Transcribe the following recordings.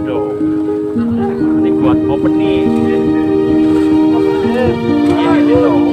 dong. Ini buat opening. Ini dong.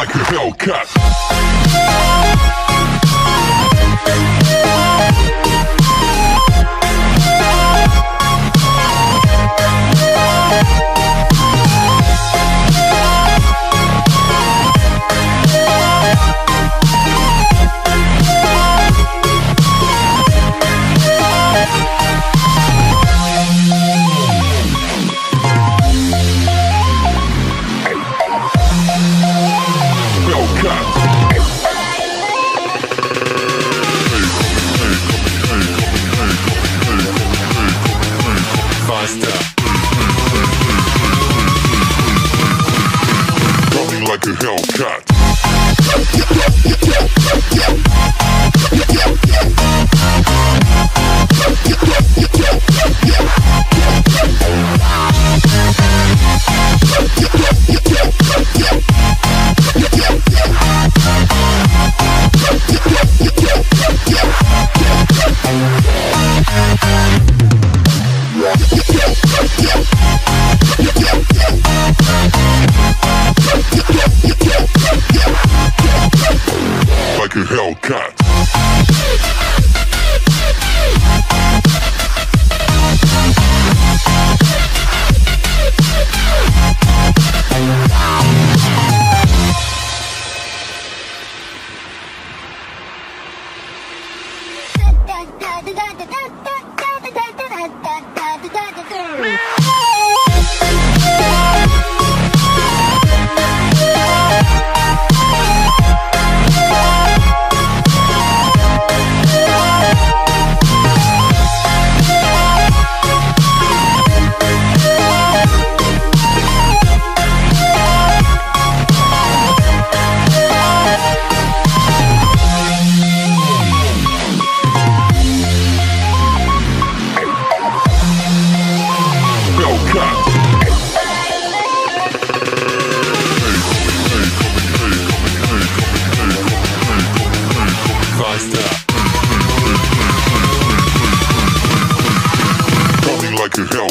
like a Hellcat. Running like a Hellcat. Like a Hellcat. Running like a hell.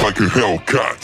Like a Hellcat.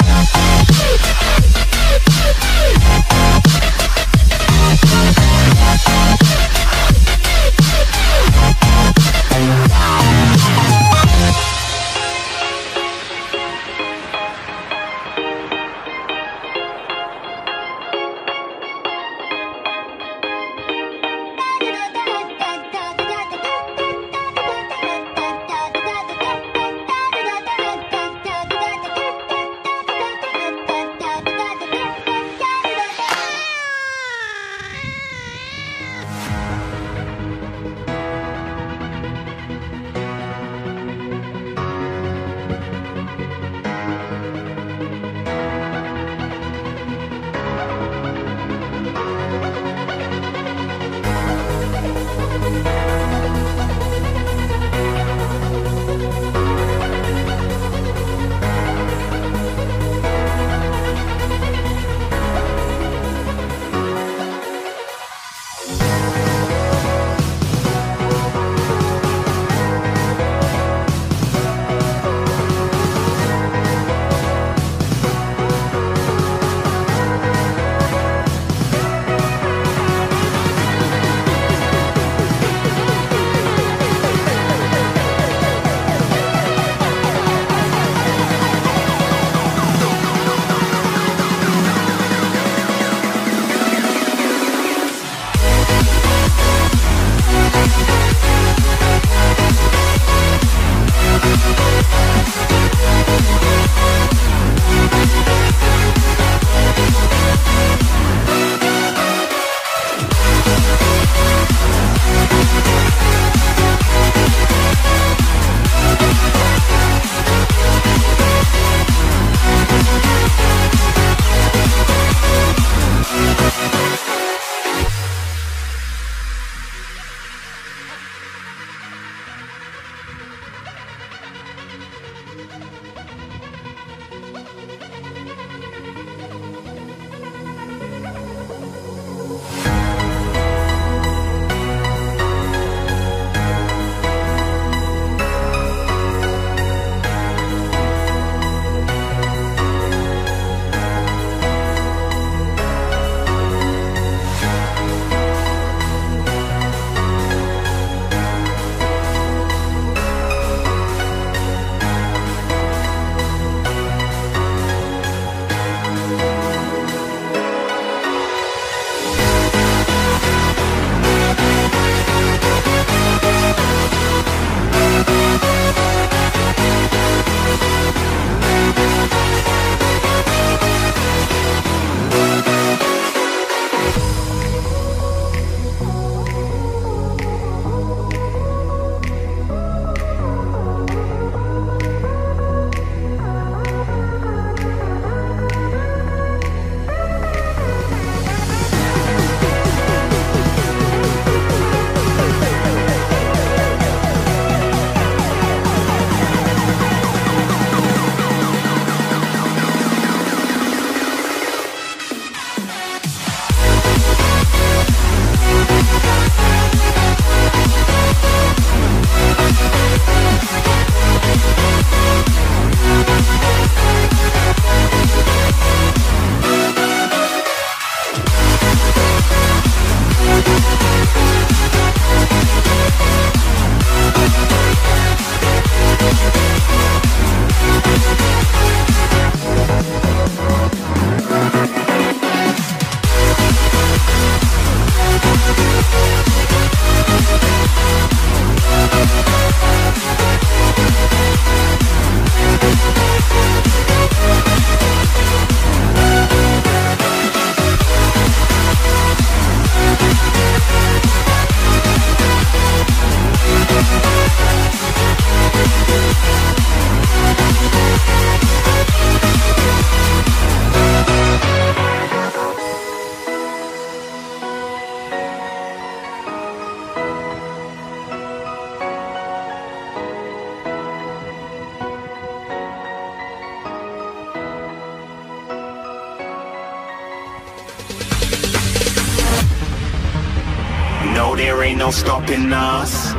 ain't no stopping us.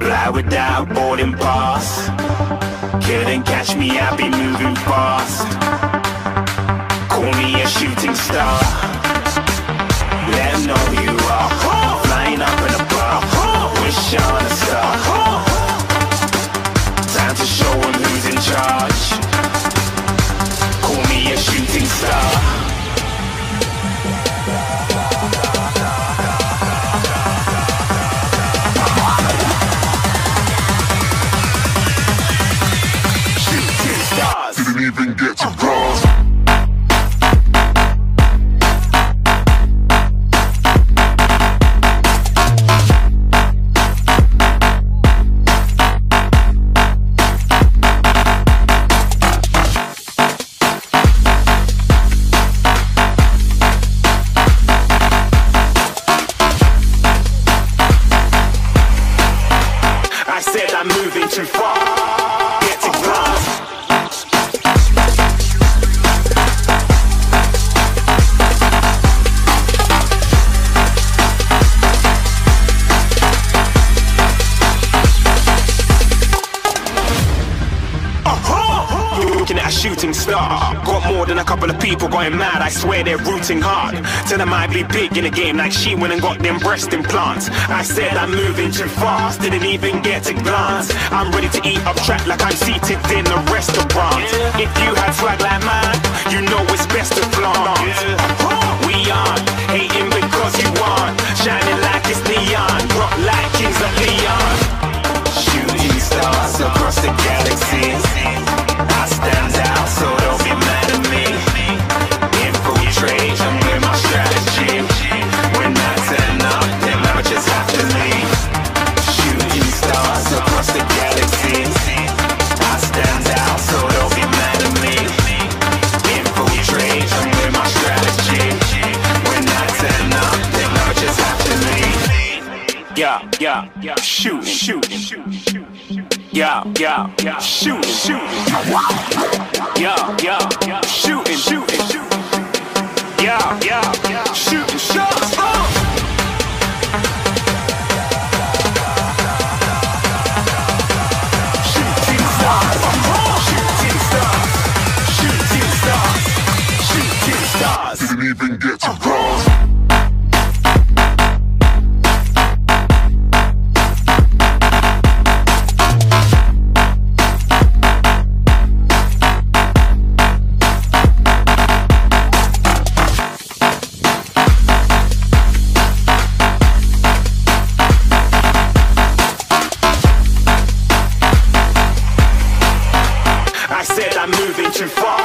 Fly without boarding pass. Couldn't catch me, I be moving fast. Call me a shooting star. Let 'em know who you are. Flying up in a bar. Wish on a star. Time to show 'em who's in charge. Call me a shooting star. Didn't even get to bronze. I said I'm moving too far. Get to glass. You're looking at a shooting star. Got more than a couple of people going mad. I swear they're rooting hard. Tell them I be big in the game like she went and got them breast implants. I said I'm moving too fast. Didn't even get to glance. I'm ready to eat up track like I'm seated in a restaurant. If you had swag like mine, you know it's best to flaunt. We aren't hating because you aren't. Shining like it's neon. Rock like kings of Leon. Shooting stars across the galaxy. I stand out, so don't be mad at me. Infiltrate, I'm with my strategy. When I turn up, them amateurs have to leave. Shooting stars across the galaxy. I stand out, so don't be mad at me. Infiltrate, I'm with my strategy. When I turn up, them amateurs have to leave. Yeah, shooting. Yeah, shooting. Yeah, shooting. Yeah, shooting shots. Shooting stars. Didn't even get to bronze. I said I'm moving too far.